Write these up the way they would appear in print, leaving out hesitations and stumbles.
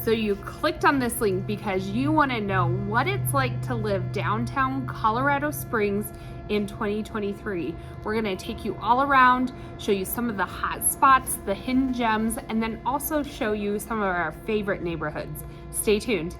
So you clicked on this link because you want to know what it's like to live downtown Colorado Springs in 2023. We're going to take you all around, show you some of the hot spots, the hidden gems, and then also show you some of our favorite neighborhoods. Stay tuned.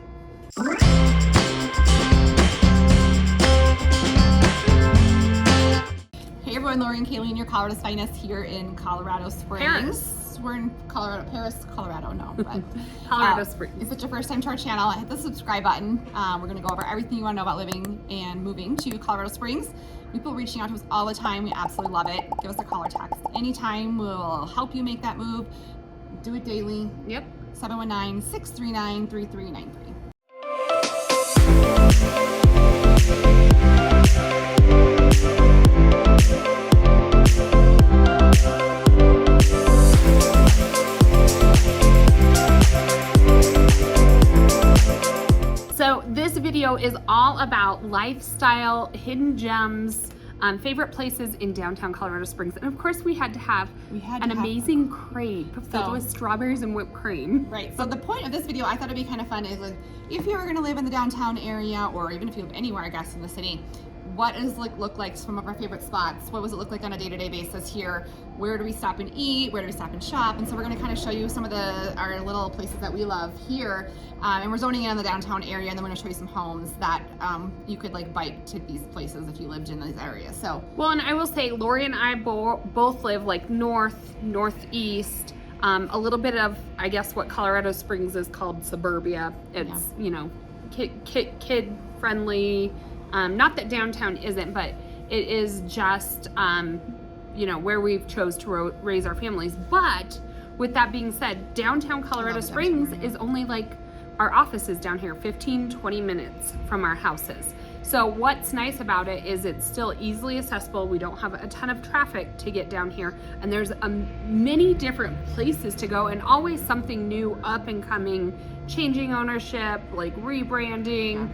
Hey everyone, Lori and Kayleen, your Colorado's finest here in Colorado Springs. Paris. We're in Colorado, no, but Colorado Springs. If it's your first time to our channel, hit the subscribe button. We're gonna go over everything you wanna know about living and moving to Colorado Springs. People reaching out to us all the time. We absolutely love it. Give us a call or text anytime. We'll help you make that move. Do it daily. Yep. 719-639-3393. So this video is all about lifestyle, hidden gems, favorite places in downtown Colorado Springs. And of course we had to have an amazing crepe filled with strawberries and whipped cream. Right, so the point of this video, I thought it'd be kind of fun, is like, if you were gonna live in the downtown area, or even if you live anywhere, I guess, in the city, what does it look like some of our favorite spots? What does it look like on a day-to-day basis here? Where do we stop and eat? Where do we stop and shop? And so we're gonna kind of show you some of our little places that we love here. And we're zoning in on the downtown area, and then we're gonna show you some homes that you could like bike to these places if you lived in these areas. So, well, and I will say, Lori and I both live like northeast, a little bit of, I guess, what Colorado Springs is called suburbia. It's, you know, kid friendly. Not that downtown isn't, but it is just, you know, where we've chose to raise our families. But with that being said, downtown Colorado Springs is only like, our office is down here 15-20 minutes from our houses. So what's nice about it is it's still easily accessible. We don't have a ton of traffic to get down here, and there's many different places to go, and always something new, up and coming, changing ownership, like rebranding.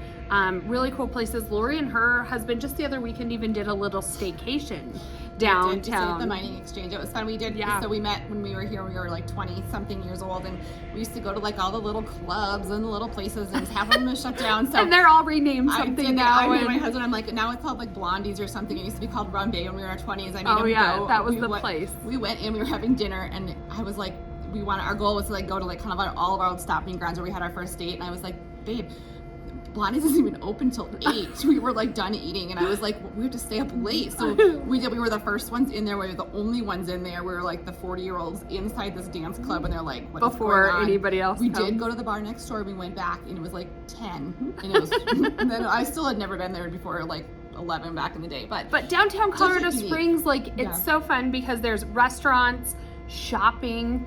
Really cool places. Lori and her husband just the other weekend even did a little staycation downtown. At the mining exchange. It was fun. We did. So we met when we were here. We were like 20 something years old, and we used to go to like all the little clubs and the little places, and half of them is shut down. So and they're all renamed something now. I know my husband, I'm like, now it's called like Blondies or something. It used to be called Rumbe when we were in our 20s. I made him go. That was the place. We went and we were having dinner, and I was like, our goal was to like go to like kind of all of our old stopping grounds where we had our first date, and I was like, babe, Blondie's isn't even open till 8. We were like done eating, and I was like, well, we have to stay up late. So we were the first ones in there. We were the only ones in there. We were like the 40-year-olds inside this dance club, and they're like, what is going on? Anybody else we did go to the bar next door. We went back, and it was like 10, and it was and then I still had never been there before, like 11 back in the day. But downtown Colorado Springs, like, it's so fun because there's restaurants, shopping,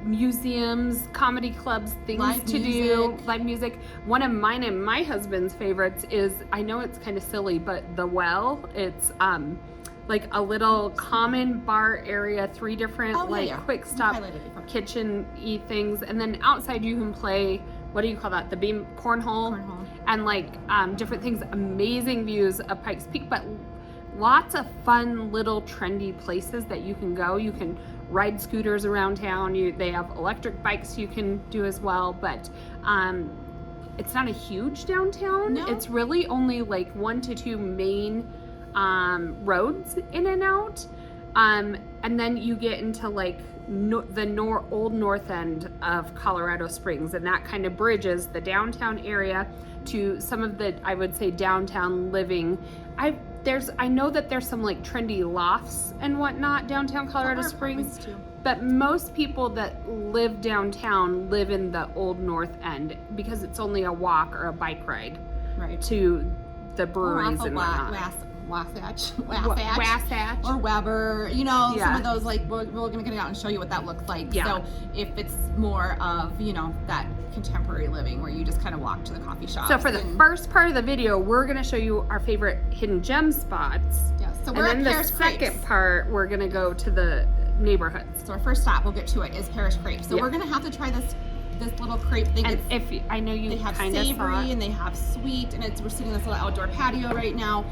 museums, comedy clubs, things to do, live music. One of mine and my husband's favorites is, I know it's kind of silly, but The Well. It's like a little common bar area, 3 different quick stop kitchen-y things, and then outside you can play, what do you call that? The beam cornhole. And like different things. Amazing views of Pikes Peak, but lots of fun little trendy places that you can go. You can ride scooters around town. They have electric bikes you can do as well, but it's not a huge downtown. No. It's really only like 1 to 2 main roads in and out, and then you get into like the old north end of Colorado Springs, and that kind of bridges the downtown area to some of the, I would say, downtown living. I know that there's some like trendy lofts and whatnot downtown Colorado Springs, but most people that live downtown live in the old north end because it's only a walk or a bike ride to the breweries and whatnot. Wasatch or Weber, you know, some of those, like, we're gonna get out and show you what that looks like. So if it's more of, you know, that contemporary living where you just kind of walk to the coffee shop. So for the first part of the video, we're gonna show you our favorite hidden gem spots. So we're and then the second part, we're gonna go to the neighborhoods. So our first stop, we'll get to it, is Parish Crepes. So we're gonna have to try this this little crepe thing. And I know you they have kind of savory and they have sweet, and we're sitting in this little outdoor patio right now.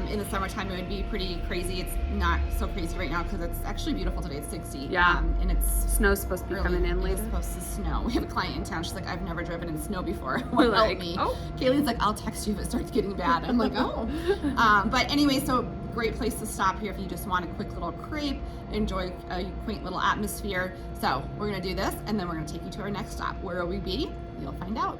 In the summertime, it would be pretty crazy. It's not so crazy right now because it's actually beautiful today. It's 60. Yeah. And it's snow's supposed to be coming in later. It's supposed to snow. We have a client in town. She's like, I've never driven in snow before. We're Help like, me. oh. Kayleen's like, I'll text you if it starts getting bad. I'm like, oh. But anyway, so great place to stop here if you just want a quick little crepe, enjoy a quaint little atmosphere. So we're gonna do this, and then we're gonna take you to our next stop. Where will we be? You'll find out.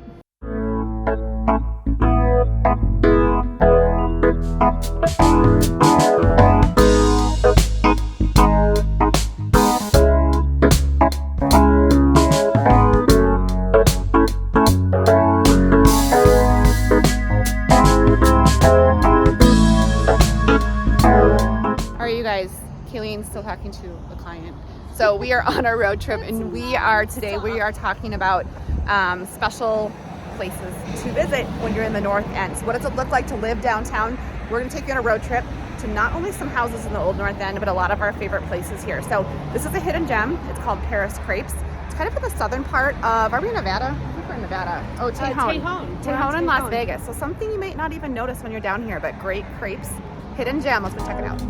Are you guys? Kayleen's still talking to a client. So we are on our road trip, and we are talking about special places to visit when you're in the North End. So what does it look like to live downtown? We're going to take you on a road trip to not only some houses in the Old North End, but a lot of our favorite places here. So this is a hidden gem. It's called Paris Crepes. It's kind of in the southern part of, are we in Nevada? I think we're in Nevada. Oh, Tejon. Tejon in Las Vegas. So something you may not even notice when you're down here, but great crepes. Hidden gem. Let's go check it out.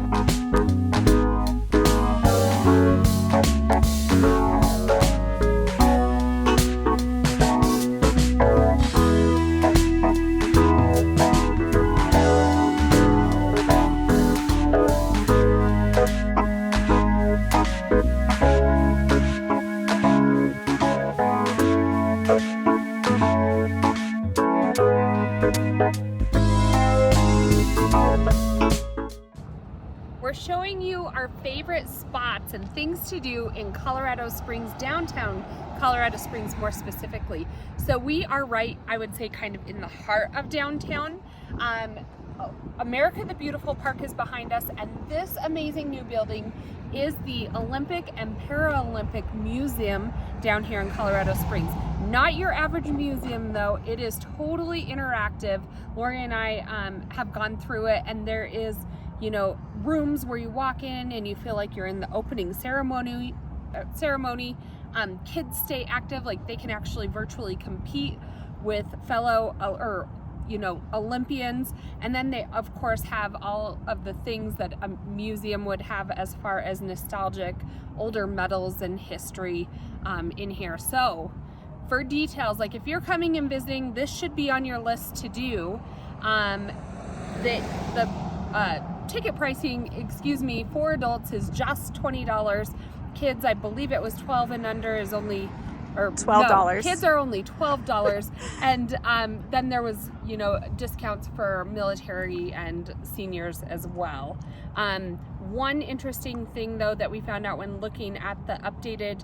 We're showing you our favorite spots and things to do in Colorado Springs, downtown Colorado Springs more specifically. So we are right, I would say, kind of in the heart of downtown. America the Beautiful Park is behind us, and this amazing new building is the Olympic and Paralympic Museum down here in Colorado Springs. Not your average museum though, it is totally interactive. Lori and I have gone through it, and there is, you know, rooms where you walk in and you feel like you're in the opening ceremony. Kids stay active, like they can actually virtually compete with fellow Olympians. And then they of course have all of the things that a museum would have as far as nostalgic older medals and history in here. So for details, like if you're coming and visiting, this should be on your list to do. The ticket pricing, for adults is just $20. Kids, I believe it was 12 and under, is only, or $12. No, kids are only $12. And then there was, discounts for military and seniors as well. One interesting thing though that we found out when looking at the updated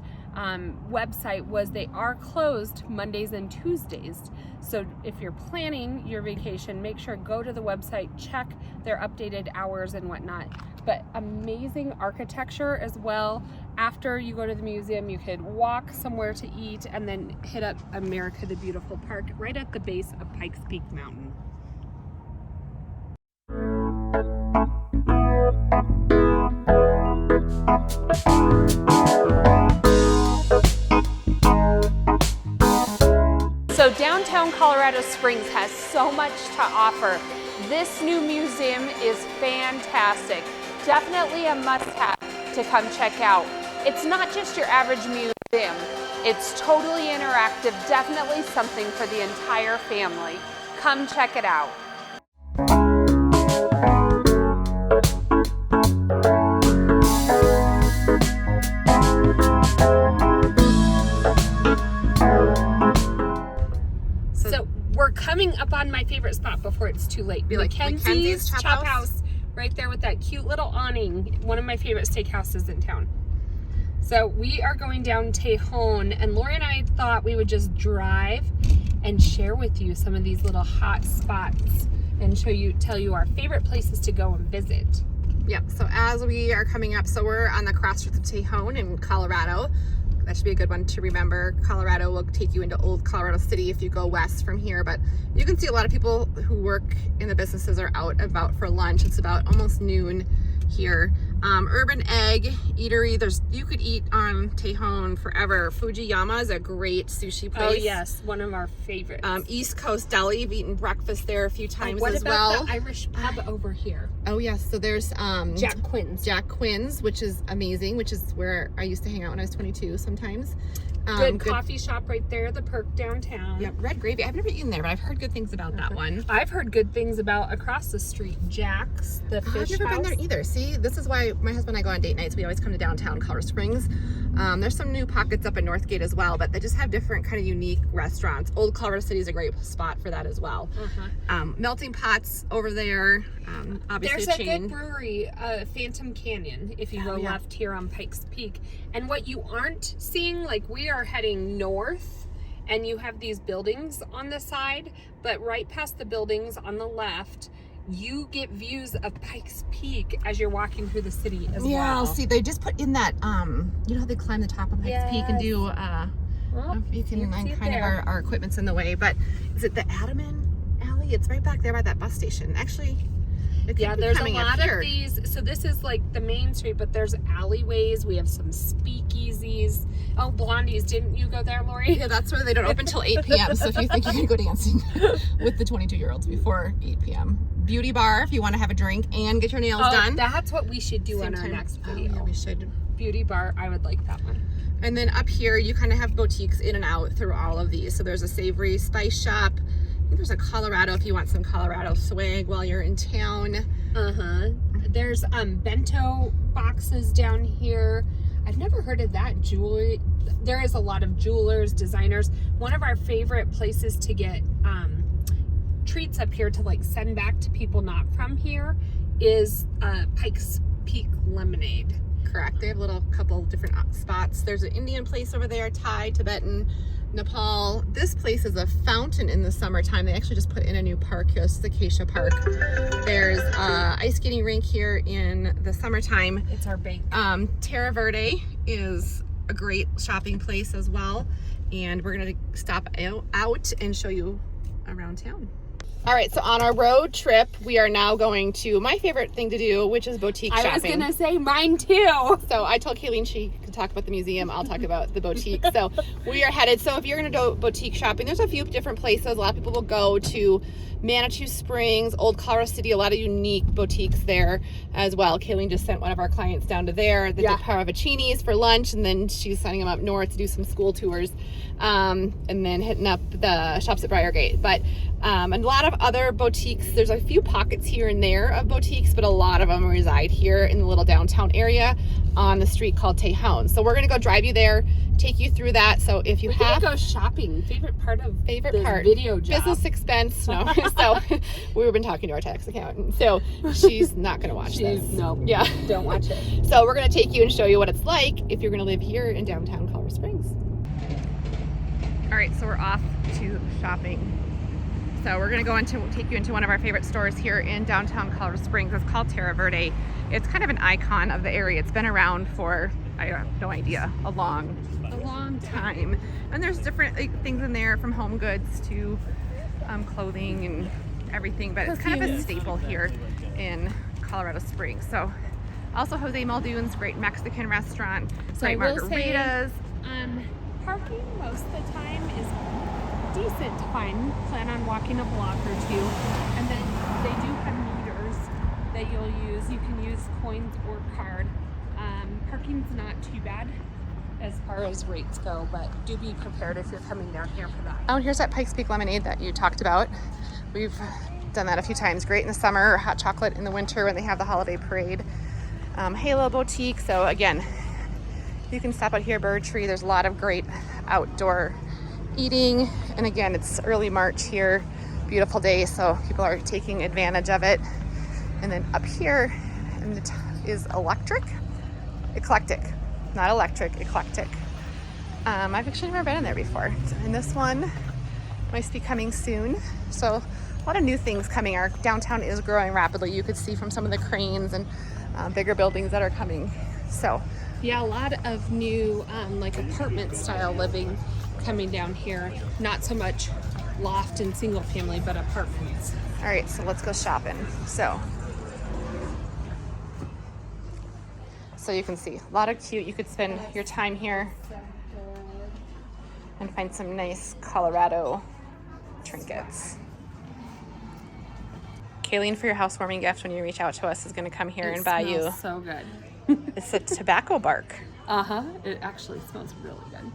website was they are closed Mondays and Tuesdays. So if you're planning your vacation, make sure go to the website, check their updated hours and whatnot. But amazing architecture as well. After you go to the museum, you could walk somewhere to eat and then hit up America the Beautiful Park right at the base of Pikes Peak Mountain. So downtown Colorado Springs has so much to offer. This new museum is fantastic. Definitely a must-have to come check out. It's not just your average museum. It's totally interactive, definitely something for the entire family. Come check it out. So we're coming up on my favorite spot before it's too late. Mackenzie's Chop House, right there with that cute little awning. One of my favorite steakhouses in town. So we are going down Tejon, and Lori and I thought we would just drive and share with you some of these little hot spots and tell you our favorite places to go and visit. Yep, so as we are coming up, so we're on the crossroads of Tejon in Colorado. That should be a good one to remember. Colorado will take you into Old Colorado City if you go west from here, but you can see a lot of people who work in the businesses are out about for lunch. It's about almost noon here. Urban Egg Eatery. You could eat on Tejon forever. Fujiyama is a great sushi place. Oh yes, one of our favorites. East Coast Deli. I've eaten breakfast there a few times as well. What about the Irish pub over here? Oh yes, so there's Jack Quinn's. Jack Quinn's, which is amazing, which is where I used to hang out when I was 22 sometimes. Good coffee shop right there, the Perk downtown. Yep, Red Gravy. I've never eaten there, but I've heard good things about that one. I've heard good things about across the street, Jack's, the fish I've never house. been there either. See, this is why my husband and I go on date nights. We always come to downtown Colorado Springs. There's some new pockets up in Northgate as well, but they just have different kind of unique restaurants. Old Colorado City is a great spot for that as well. Melting Pots over there. Obviously There's a chain. a good brewery, Phantom Canyon, if you go left here on Pikes Peak. And what you aren't seeing, like we are heading north and you have these buildings on the side, but right past the buildings on the left, you get views of Pikes Peak as you're walking through the city as well. Yeah, see, they just put in that, you know how they climb the top of Pikes Peak and do, you can kind of our equipment's in the way, but is it the Adaman Alley? It's right back there by that bus station. Actually, it could be there's a coming lot up of here. these. So this is like the main street, but there's alleyways. We have some speakeasies. Oh, Blondie's. Didn't you go there, Lori? Yeah, that's where they don't open till 8 p.m. So if you think you're going to go dancing with the 22-year-olds before 8 p.m. Beauty bar if you want to have a drink and get your nails done. That's what we should do on our next video. Oh, yeah, we should. Beauty bar. I would like that one. And then up here, you kind of have boutiques in and out through all of these. So there's a savory spice shop. I think there's a Colorado if you want some Colorado swag while you're in town. There's bento boxes down here. I've never heard of that. Jewelry. There is a lot of jewelers, designers. One of our favorite places to get treats up here to like send back to people not from here is Pikes Peak Lemonade. Correct. They have a couple different spots. There's an Indian place over there, Thai, Tibetan, Nepal. This place is a fountain in the summertime. They actually just put in a new park here. This is Acacia Park. There's ice skating rink here in the summertime. It's our bank. Terra Verde is a great shopping place as well. And we're going to stop out and show you around town. All right, so on our road trip, we are now going to my favorite thing to do, which is boutique shopping. I was gonna say mine too. So I told Kayleen she could talk about the museum. I'll talk about the boutique. So we are headed. So if you're gonna do boutique shopping, there's a few different places. A lot of people will go to Manitou Springs, Old Colorado City, a lot of unique boutiques there as well. Kayleen just sent one of our clients down to there, the Paravicini's for lunch, and then she's sending them up north to do some school tours, and then hitting up the shops at Briargate. But and a lot of other boutiques, there's a few pockets here and there of boutiques, but a lot of them reside here in the little downtown area on the street called Tejon. So we're gonna go drive you there, take you through that. So if you have go shopping, favorite part video job. business expense. No, so we've been talking to our tax accountant, so she's not gonna watch this. No, yeah, don't watch it. So we're gonna take you and show you what it's like if you're gonna live here in downtown Colorado Springs. All right, so we're off to shopping. So we're gonna take you into one of our favorite stores here in downtown Colorado Springs. It's called Terra Verde. It's kind of an icon of the area. It's been around for, I have no idea, a long time. And there's different things in there, from home goods to clothing and everything, but it's kind of a staple here in Colorado Springs. So also Jose Muldoon's great Mexican restaurant, great margaritas. Parking most of the time is decent to find. Plan on walking a block or two, and then they do have meters that you'll use. You can use coins or card. Parking's not too bad as far as rates go, but do be prepared if you're coming down here for that. Oh, and here's that Pikes Peak lemonade that you talked about. We've done that a few times. Great in the summer, or hot chocolate in the winter when they have the holiday parade. Halo Boutique. So again, you can stop out here, Bird Tree. There's a lot of great outdoor eating, and again, it's early March here, beautiful day, so people are taking advantage of it. And then up here is eclectic, not electric, eclectic. I've actually never been in there before, and this one might be coming soon. So a lot of new things coming. Our downtown is growing rapidly. You could see from some of the cranes and bigger buildings that are coming. So yeah, a lot of new like apartment style living coming down here. Not so much loft and single family, but apartments. All right, so let's go shopping. So So you can see a lot of cute. You could spend your time here and find some nice Colorado trinkets. Kayleen, for your housewarming gift, when you reach out to us, is going to come here and buy you. So good. It's a tobacco bark. It actually smells really good.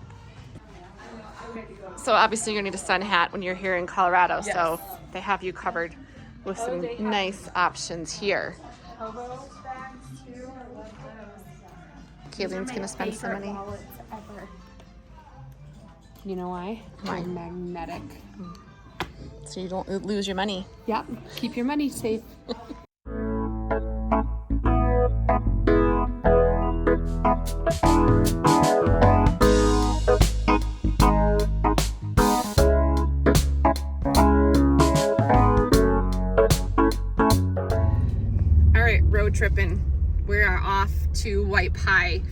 So obviously you're going to need a sun hat when you're here in Colorado. Yes. So they have you covered with some nice options here. Hobo bags too. I love those. Kayleen's going to spend some money. You know why? Why? They're magnetic. So you don't lose your money. Yep. Keep your money safe. All right, road tripping. We are off to White Pie.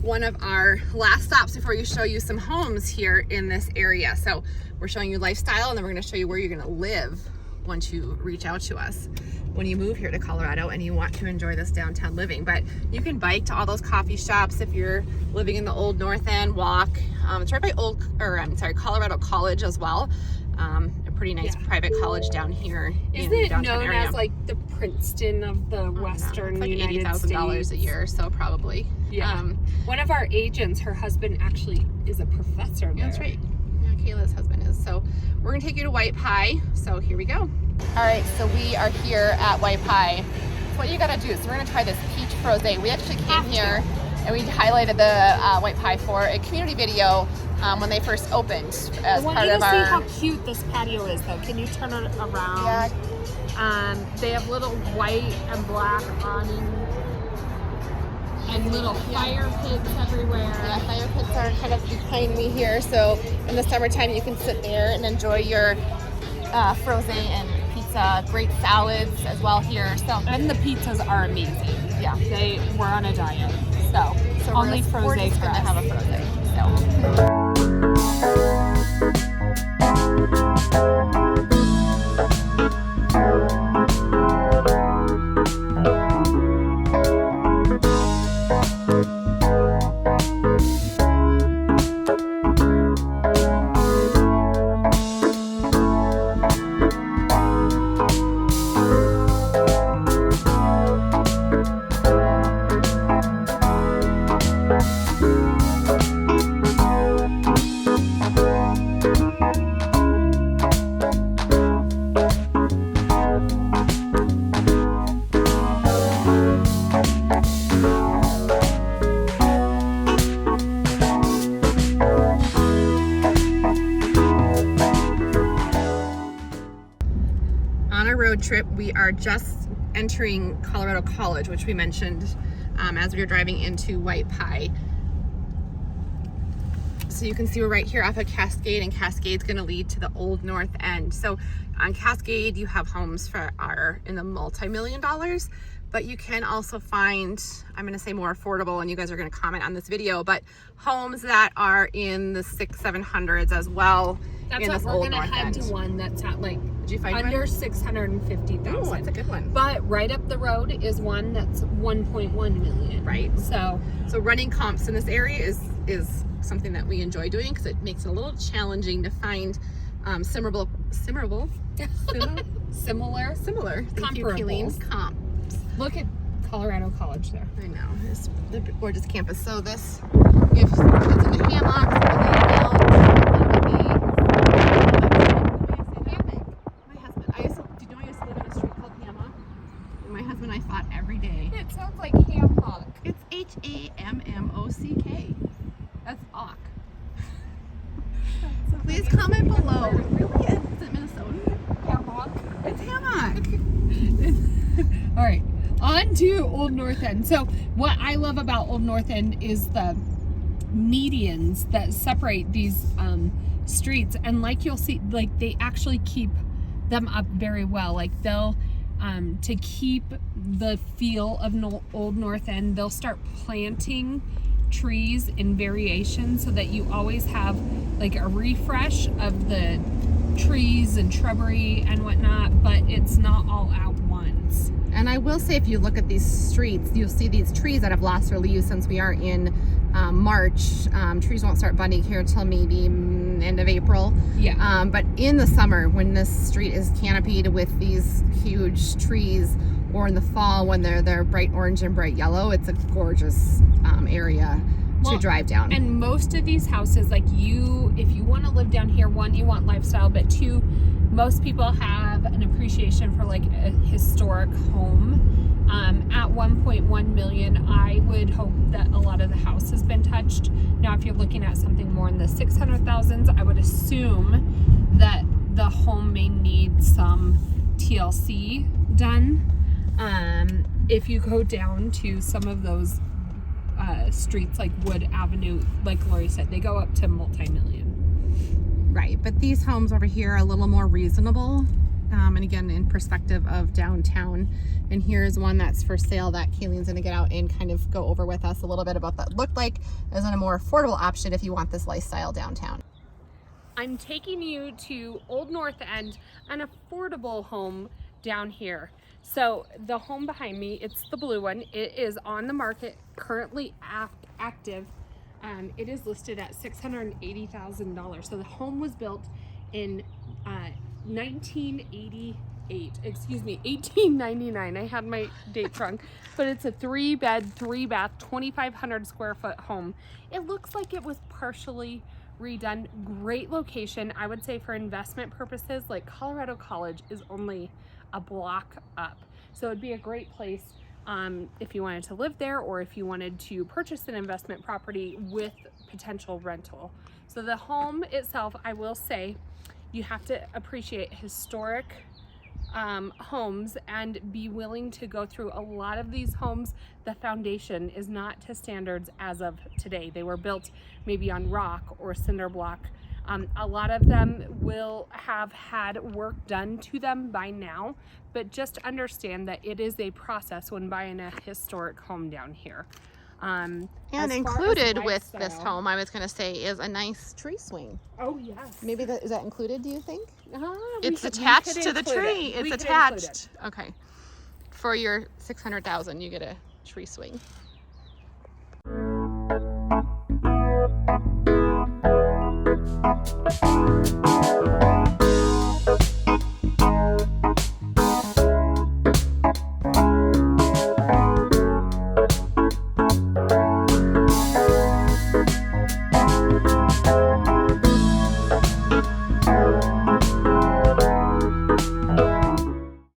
One of our last stops before you show you some homes here in this area. So we're showing you lifestyle, and then we're going to show you where you're going to live once you reach out to us when you move here to Colorado and you want to enjoy this downtown living. But you can bike to all those coffee shops if you're living in the Old North End. Walk. It's right by Colorado College as well. A pretty nice private college down here. Isn't in the it downtown known area. as like the Princeton of the Western It's like United States? $80,000 a year, so probably. Yeah. One of our agents, her husband actually is a professor there. That's right. Yeah, Kayla's husband is. So we're gonna take you to White Pie. So here we go. All right, so we are here at White Pie. So what you gotta do is we're gonna try this peach frosé. We actually came here and we highlighted the White Pie for a community video when they first opened as I want part you of to our. see how cute this patio is, though. Can you turn it around? Yeah. They have little white and black awning and little fire pits everywhere. Yeah, fire pits are kind of behind me here. So in the summertime, you can sit there and enjoy your frosé and pizza. Great salads as well here. So And the pizzas are amazing. yeah, We're on a diet, so only we're frosé just for gonna us. have a frosé. So. On a road trip, we are just entering Colorado College, which we mentioned as we were driving into White Pie. So you can see we're right here off of Cascade, and Cascade's going to lead to the Old North End. So on Cascade, you have homes for in the multi-million dollars, but you can also find, I'm going to say more affordable, and you guys are going to comment on this video, but homes that are in the 600-700s as well. That's in what this we're Old gonna North head End. to one that's at like Did you find under one? 650,000. Oh, that's a good one. But right up the road is one that's 1.1 million. Right. So running comps in this area is something that we enjoy doing because it makes it a little challenging to find similar. similar, Thank you, Kayleen. comparables. Comps. Look at Colorado College there. I know. It's the gorgeous campus. So this, we have kids in the hammocks, my husband, I used to live in a street called Hammock. And my husband and I fought every day. It sounds like hammock. It's Hammock. That's Auk. So please comment below. It really is. Is it Minnesota? Hammock. It's Hammock. All right, on to Old North End. So what I love about Old North End is the medians that separate these streets, and like you'll see, like they actually keep them up very well. Like they'll to keep the feel of Old North End, they'll start planting trees in variation so that you always have like a refresh of the trees and shrubbery and whatnot, but it's not all out once. And I will say, if you look at these streets, you'll see these trees that have lost their leaves since we are in March. Trees won't start budding here until maybe end of April. Yeah. But in the summer, when this street is canopied with these huge trees, or in the fall when they're bright orange and bright yellow, it's a gorgeous area to drive down. And most of these houses, like if you want to live down here, one, you want lifestyle, but two, most people have an appreciation for like a historic home. At 1.1 million, I would hope that a lot of the house has been touched. Now, if you're looking at something more in the 600,000s, I would assume that the home may need some TLC done. If you go down to some of those streets like Wood Avenue, like Lori said, they go up to multi-million. Right, but these homes over here are a little more reasonable. And again, in perspective of downtown. And here's one that's for sale that Kayleen's gonna get out and kind of go over with us a little bit about that looked like as a more affordable option if you want this lifestyle downtown. I'm taking you to Old North End, an affordable home down here. So the home behind me, it's the blue one. It is on the market, currently active. It is listed at $680,000. So the home was built in 1899. I had my dates wrong, but it's a 3-bed, 3-bath, 2,500 square foot home. It looks like it was partially redone. Great location. I would say for investment purposes, like Colorado College is only a block up. So it'd be a great place if you wanted to live there, or if you wanted to purchase an investment property with potential rental. So the home itself, I will say, you have to appreciate historic homes and be willing to go through a lot of these homes. The foundation is not to standards as of today. They were built maybe on rock or cinder block. A lot of them will have had work done to them by now, but just understand that it is a process when buying a historic home down here. And included with this home, I was going to say, is a nice tree swing. Oh, yes. Maybe is that included, do you think? It's attached to the tree. It's attached. Okay. For your $600,000, you get a tree swing.